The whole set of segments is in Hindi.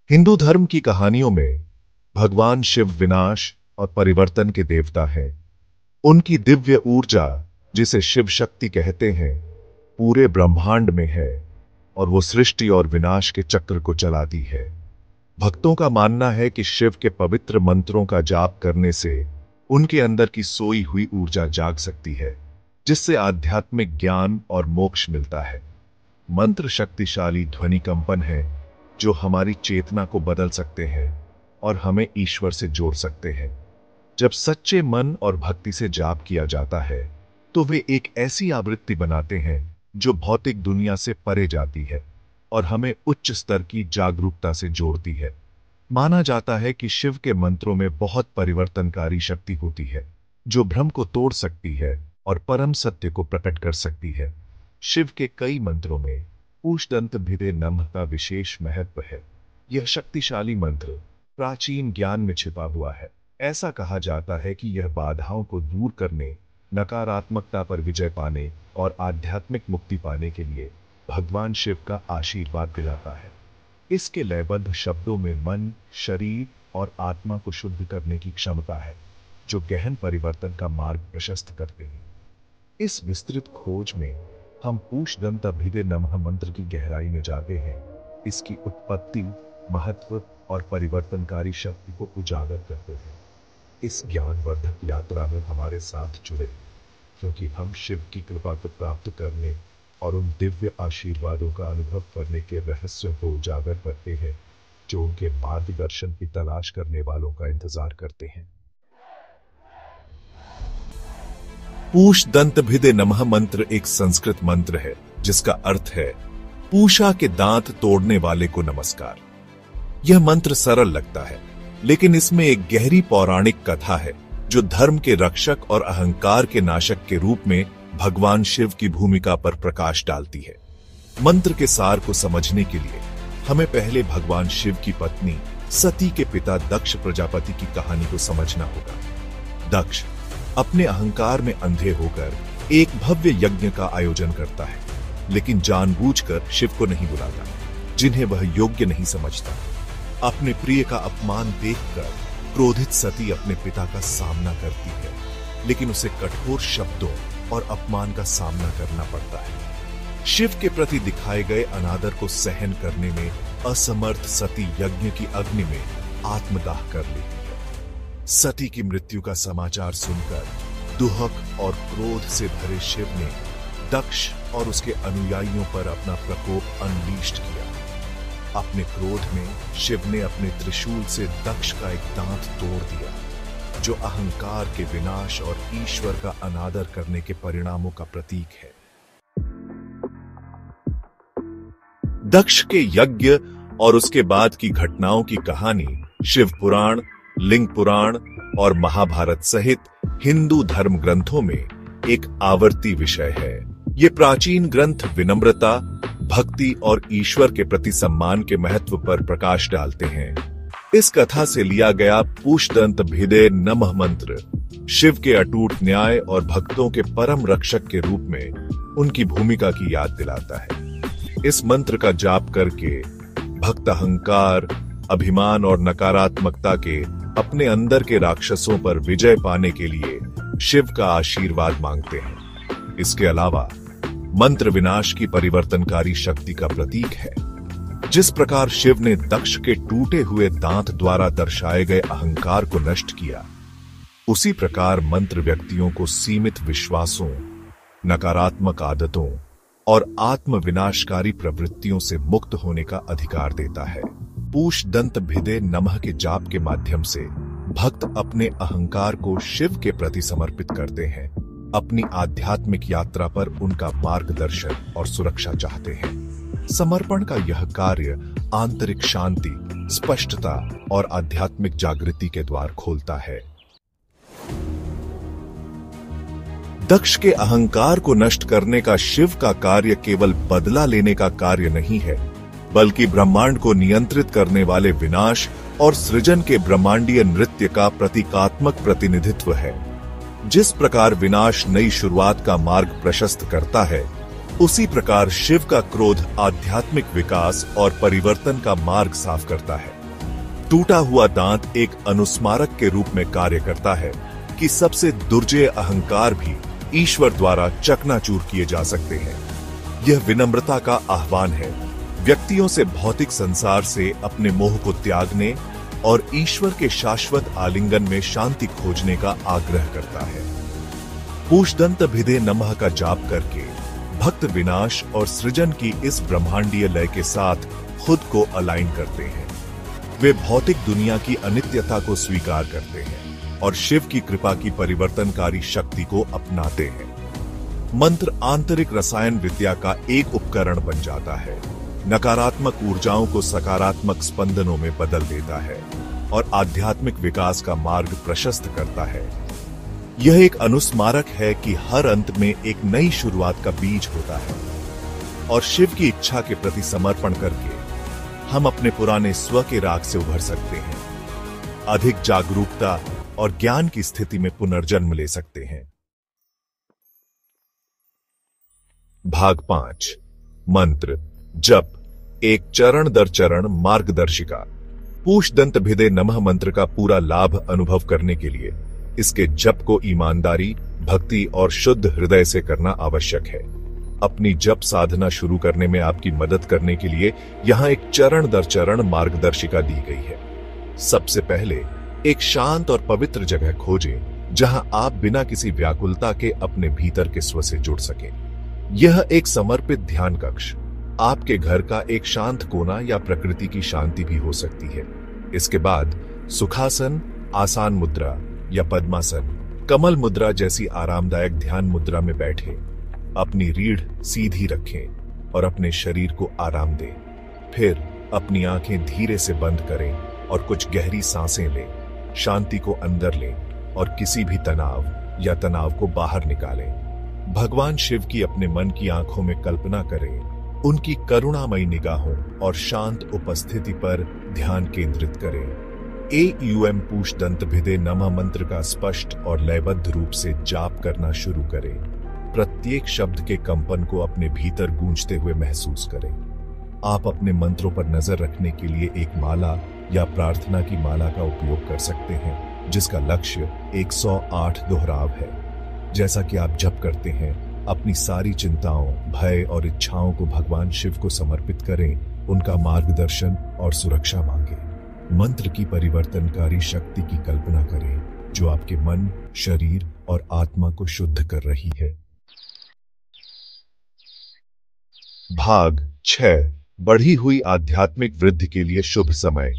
हिंदू धर्म की कहानियों में भगवान शिव विनाश और परिवर्तन के देवता हैं। उनकी दिव्य ऊर्जा, जिसे शिव शक्ति कहते हैं, पूरे ब्रह्मांड में है और वो सृष्टि और विनाश के चक्र को चलाती है। भक्तों का मानना है कि शिव के पवित्र मंत्रों का जाप करने से उनके अंदर की सोई हुई ऊर्जा जाग सकती है, जिससे आध्यात्मिक ज्ञान और मोक्ष मिलता है। मंत्र शक्तिशाली ध्वनि कंपन है जो हमारी चेतना को बदल सकते हैं और हमें ईश्वर से जोड़ सकते हैं। जब सच्चे मन और भक्ति से जाप किया जाता है तो वे एक ऐसी आवृत्ति बनाते हैं जो भौतिक दुनिया से परे जाती है और हमें उच्च स्तर की जागरूकता से जोड़ती है। माना जाता है कि शिव के मंत्रों में बहुत परिवर्तनकारी शक्ति होती है जो भ्रम को तोड़ सकती है और परम सत्य को प्रकट कर सकती है। शिव के कई मंत्रों में पूषदंत भिदे नमः का विशेष महत्व है। यह शक्तिशाली मंत्र प्राचीन ज्ञान में छिपा हुआ है। ऐसा कहा जाता है कि यह बाधाओं को दूर करने, नकारात्मकता पर विजय पाने और आध्यात्मिक मुक्ति पाने के लिए भगवान शिव का आशीर्वाद दिलाता है। इसके लयबद्ध शब्दों में मन, शरीर और आत्मा को शुद्ध करने की क्षमता है, जो गहन परिवर्तन का मार्ग प्रशस्त करते हैं। इस विस्तृत खोज में हम पूषदंत भिदे नमः मंत्र की गहराई में जाते हैं, इसकी उत्पत्ति, महत्व और परिवर्तनकारी शक्ति को उजागर करते हैं। इस ज्ञानवर्धक यात्रा में हमारे साथ जुड़े, क्योंकि हम शिव की कृपा को प्राप्त करने और उन दिव्य आशीर्वादों का अनुभव करने के रहस्यों को उजागर करते हैं, जो उनके मार्गदर्शन की तलाश करने वालों का इंतजार करते हैं। पूषदंत भिदे नमः मंत्र एक संस्कृत मंत्र है जिसका अर्थ है पूषा के दांत तोड़ने वाले को नमस्कार। यह मंत्र सरल लगता है, लेकिन इसमें एक गहरी पौराणिक कथा है जो धर्म के रक्षक और अहंकार के नाशक के रूप में भगवान शिव की भूमिका पर प्रकाश डालती है। मंत्र के सार को समझने के लिए हमें पहले भगवान शिव की पत्नी सती के पिता दक्ष प्रजापति की कहानी को समझना होगा। दक्ष अपने अहंकार में अंधे होकर एक भव्य यज्ञ का आयोजन करता है, लेकिन जानबूझकर शिव को नहीं बुलाता, जिन्हें वह योग्य नहीं समझता। अपने प्रिय का अपमान देखकर क्रोधित सती अपने पिता का सामना करती है, लेकिन उसे कठोर शब्दों और अपमान का सामना करना पड़ता है। शिव के प्रति दिखाए गए अनादर को सहन करने में असमर्थ सती यज्ञ की अग्नि में आत्मदाह कर लेती है। सती की मृत्यु का समाचार सुनकर दुहक और क्रोध से भरे शिव ने दक्ष और उसके अनुयायियों पर अपना प्रकोप अनलीस्ट किया। अपने क्रोध में शिव ने अपने त्रिशूल से दक्ष का एक दांत तोड़ दिया, जो अहंकार के विनाश और ईश्वर का अनादर करने के परिणामों का प्रतीक है। दक्ष के यज्ञ और उसके बाद की घटनाओं की कहानी शिव पुराण, लिंग पुराण और महाभारत सहित हिंदू धर्म ग्रंथों में एक आवर्ती विषय है। ये प्राचीन ग्रंथ विनम्रता, भक्ति और ईश्वर के प्रति सम्मान के महत्व पर प्रकाश डालते हैं। इस कथा से लिया गया पूषदंत भिदे नमः मंत्र शिव के अटूट न्याय और भक्तों के परम रक्षक के रूप में उनकी भूमिका की याद दिलाता है। इस मंत्र का जाप करके भक्त अहंकार, अभिमान और नकारात्मकता के अपने अंदर के राक्षसों पर विजय पाने के लिए शिव का आशीर्वाद मांगते हैं। इसके अलावा मंत्र विनाश की परिवर्तनकारी शक्ति का प्रतीक है। जिस प्रकार शिव ने दक्ष के टूटे हुए दांत द्वारा दर्शाए गए अहंकार को नष्ट किया, उसी प्रकार मंत्र व्यक्तियों को सीमित विश्वासों, नकारात्मक आदतों और आत्म विनाशकारी प्रवृत्तियों से मुक्त होने का अधिकार देता है। पूषदंत भिदे नमः के जाप के माध्यम से भक्त अपने अहंकार को शिव के प्रति समर्पित करते हैं, अपनी आध्यात्मिक यात्रा पर उनका मार्गदर्शन और सुरक्षा चाहते हैं। समर्पण का यह कार्य आंतरिक शांति, स्पष्टता और आध्यात्मिक जागृति के द्वार खोलता है। दक्ष के अहंकार को नष्ट करने का शिव का कार्य केवल बदला लेने का कार्य नहीं है, बल्कि ब्रह्मांड को नियंत्रित करने वाले विनाश और सृजन के ब्रह्मांडीय नृत्य का प्रतीकात्मक प्रतिनिधित्व है। जिस प्रकार विनाश नई शुरुआत का मार्ग प्रशस्त करता है, उसी प्रकार शिव का क्रोध आध्यात्मिक विकास और परिवर्तन का मार्ग साफ करता है। टूटा हुआ दांत एक अनुस्मारक के रूप में कार्य करता है कि सबसे दुर्जय अहंकार भी ईश्वर द्वारा चकनाचूर किए जा सकते हैं। यह विनम्रता का आह्वान है, व्यक्तियों से भौतिक संसार से अपने मोह को त्यागने और ईश्वर के शाश्वत आलिंगन में शांति खोजने का आग्रह करता है। पूषदंत भिदे नमः का जाप करके भक्त विनाश और सृजन की इस ब्रह्मांडीय लय के साथ खुद को अलाइन करते हैं। वे भौतिक दुनिया की अनित्यता को स्वीकार करते हैं और शिव की कृपा की परिवर्तनकारी शक्ति को अपनाते हैं। मंत्र आंतरिक रसायन विद्या का एक उपकरण बन जाता है, नकारात्मक ऊर्जाओं को सकारात्मक स्पंदनों में बदल देता है और आध्यात्मिक विकास का मार्ग प्रशस्त करता है। यह एक अनुस्मारक है कि हर अंत में एक नई शुरुआत का बीज होता है और शिव की इच्छा के प्रति समर्पण करके हम अपने पुराने स्व के राग से उभर सकते हैं, अधिक जागरूकता और ज्ञान की स्थिति में पुनर्जन्म ले सकते हैं। भाग 5 मंत्र जप, एक चरण दर चरण मार्गदर्शिका। पूषदंत भिदे नमः मंत्र का पूरा लाभ अनुभव करने के लिए इसके जप को ईमानदारी, भक्ति और शुद्ध हृदय से करना आवश्यक है। अपनी जप साधना शुरू करने में आपकी मदद करने के लिए यहां एक चरण दर चरण मार्गदर्शिका दी गई है। सबसे पहले एक शांत और पवित्र जगह खोजें जहां आप बिना किसी व्याकुलता के अपने भीतर के स्व से जुड़ सकें। यह एक समर्पित ध्यान कक्ष, आपके घर का एक शांत कोना या प्रकृति की शांति भी हो सकती है। इसके बाद सुखासन, आसान मुद्रा या पद्मासन, कमल मुद्रा जैसी आरामदायक ध्यान मुद्रा में बैठे अपनी रीढ़ सीधी रखें और अपने शरीर को आराम दें। फिर अपनी आंखें धीरे से बंद करें और कुछ गहरी सांसें लें। शांति को अंदर लें और किसी भी तनाव या तनाव को बाहर निकालें। भगवान शिव की अपने मन की आंखों में कल्पना करें, उनकी करुणामयी निगाहों और शांत उपस्थिति पर ध्यान केंद्रित करें। एयूएम पूषदंत भिदे नमः मंत्र का स्पष्ट और लयबद्ध रूप से जाप करना शुरू करें। प्रत्येक शब्द के कंपन को अपने भीतर गूंजते हुए महसूस करें। आप अपने मंत्रों पर नजर रखने के लिए एक माला या प्रार्थना की माला का उपयोग कर सकते हैं, जिसका लक्ष्य 108 दोहराव है। जैसा कि आप जप करते हैं, अपनी सारी चिंताओं, भय और इच्छाओं को भगवान शिव को समर्पित करें, उनका मार्गदर्शन और सुरक्षा मांगें। मंत्र की परिवर्तनकारी शक्ति की कल्पना करें जो आपके मन, शरीर और आत्मा को शुद्ध कर रही है। भाग 6 बढ़ी हुई आध्यात्मिक वृद्धि के लिए शुभ समय।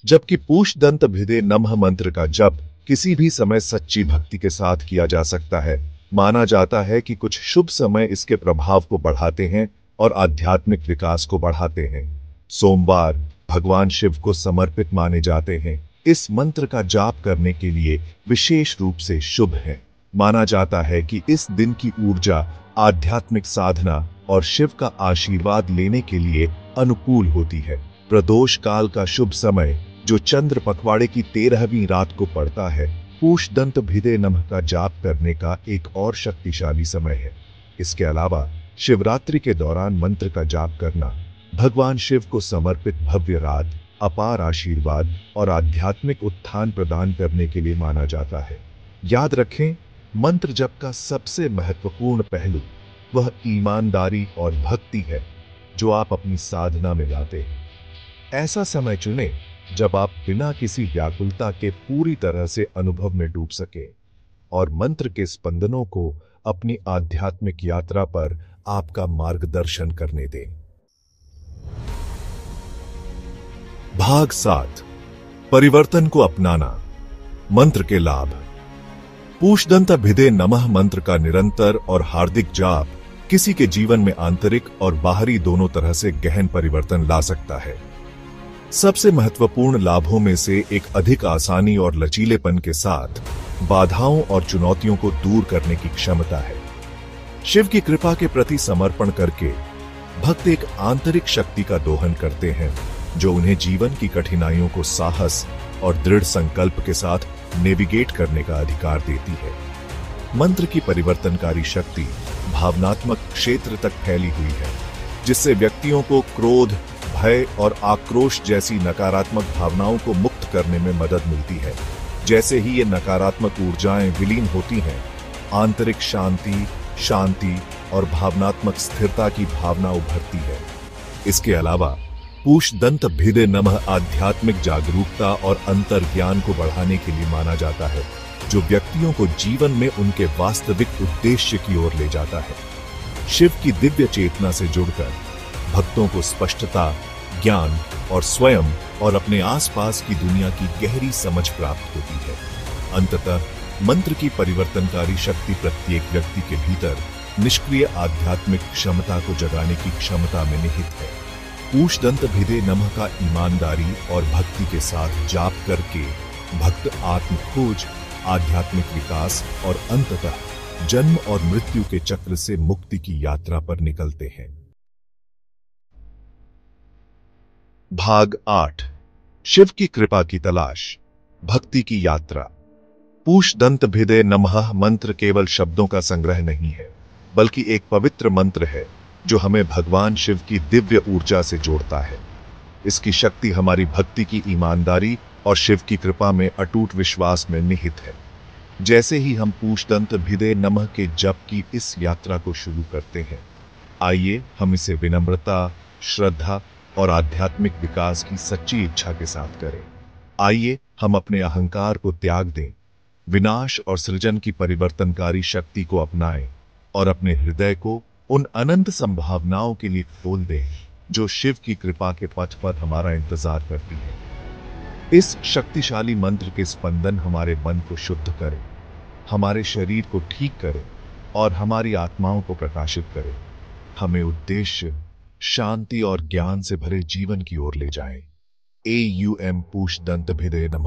जबकि पूषदंत भिदे नमः मंत्र का जप किसी भी समय सच्ची भक्ति के साथ किया जा सकता है, माना जाता है कि कुछ शुभ समय इसके प्रभाव को बढ़ाते हैं और आध्यात्मिक विकास को बढ़ाते हैं। सोमवार भगवान शिव को समर्पित माने जाते हैं। इस मंत्र का जाप करने के लिए विशेष रूप से शुभ है। माना जाता है कि इस दिन की ऊर्जा आध्यात्मिक साधना और शिव का आशीर्वाद लेने के लिए अनुकूल होती है। प्रदोष काल का शुभ समय, जो चंद्र पखवाड़े की 13वीं रात को पड़ता है, पूषदंत भिदे नमः का जाप करने का एक और शक्तिशाली समय है। इसके अलावा शिवरात्रि के दौरान मंत्र का जाप करना भगवान शिव को समर्पित भव्य रात, अपार आशीर्वाद और आध्यात्मिक उत्थान प्रदान करने के लिए माना जाता है। याद रखें, मंत्र जप का सबसे महत्वपूर्ण पहलू वह ईमानदारी और भक्ति है जो आप अपनी साधना में लाते हैं। ऐसा समय चुनें जब आप बिना किसी व्याकुलता के पूरी तरह से अनुभव में डूब सके और मंत्र के स्पंदनों को अपनी आध्यात्मिक यात्रा पर आपका मार्गदर्शन करने दें। भाग 7 परिवर्तन को अपनाना, मंत्र के लाभ। पूषदंत भिदे नमः मंत्र का निरंतर और हार्दिक जाप किसी के जीवन में आंतरिक और बाहरी दोनों तरह से गहन परिवर्तन ला सकता है। सबसे महत्वपूर्ण लाभों में से एक अधिक आसानी और लचीलेपन के साथ बाधाओं और चुनौतियों को दूर करने की क्षमता है। शिव की कृपा के प्रति समर्पण करके भक्त एक आंतरिक शक्ति का दोहन करते हैं जो उन्हें जीवन की कठिनाइयों को साहस और दृढ़ संकल्प के साथ नेविगेट करने का अधिकार देती है। मंत्र की परिवर्तनकारी शक्ति भावनात्मक क्षेत्र तक फैली हुई है, जिससे व्यक्तियों को क्रोध, भय और आक्रोश जैसी नकारात्मक भावनाओं को मुक्त प्राप्त करने में मदद मिलती है। जैसे ही ये नकारात्मक ऊर्जाएं विलीन होती हैं, आंतरिक शांति, शांति और भावनात्मक स्थिरता की भावना उभरती है। इसके अलावा पूष दंत भिदे नमः आध्यात्मिक जागरूकता और अंतर्ज्ञान को बढ़ाने के लिए माना जाता है, जो व्यक्तियों को जीवन में उनके वास्तविक उद्देश्य की ओर ले जाता है। शिव की दिव्य चेतना से जुड़कर भक्तों को स्पष्टता, ज्ञान और स्वयं और अपने आसपास की दुनिया की गहरी समझ प्राप्त होती है। अंततः मंत्र की परिवर्तनकारी शक्ति प्रत्येक व्यक्ति के भीतर निष्क्रिय आध्यात्मिक क्षमता को जगाने की क्षमता में निहित है। पूष दंत भिदे नमः का ईमानदारी और भक्ति के साथ जाप करके भक्त आत्म खोज, आध्यात्मिक विकास और अंततः जन्म और मृत्यु के चक्र से मुक्ति की यात्रा पर निकलते हैं। भाग 8। शिव की कृपा की तलाश, भक्ति की यात्रा। पूष दंत भिदे नमः मंत्र केवल शब्दों का संग्रह नहीं है, बल्कि एक पवित्र मंत्र है जो हमें भगवान शिव की दिव्य ऊर्जा से जोड़ता है। इसकी शक्ति हमारी भक्ति की ईमानदारी और शिव की कृपा में अटूट विश्वास में निहित है। जैसे ही हम पूष दंत भिदे नमः के जप की इस यात्रा को शुरू करते हैं, आइए हम इसे विनम्रता, श्रद्धा और आध्यात्मिक विकास की सच्ची इच्छा के साथ करें। आइए हम अपने अहंकार को त्याग दें, विनाश और सृजन की परिवर्तनकारी शक्ति को अपनाएं और अपने हृदय को उन अनंत संभावनाओं के लिए खोल दें जो शिव की कृपा के पथ पर हमारा इंतजार करती है। इस शक्तिशाली मंत्र के स्पंदन हमारे मन को शुद्ध करें, हमारे शरीर को ठीक करें और हमारी आत्माओं को प्रकाशित करें। हमें उद्देश्य, शांति और ज्ञान से भरे जीवन की ओर ले जाएं। AUM पूष दंत भिदे नमः।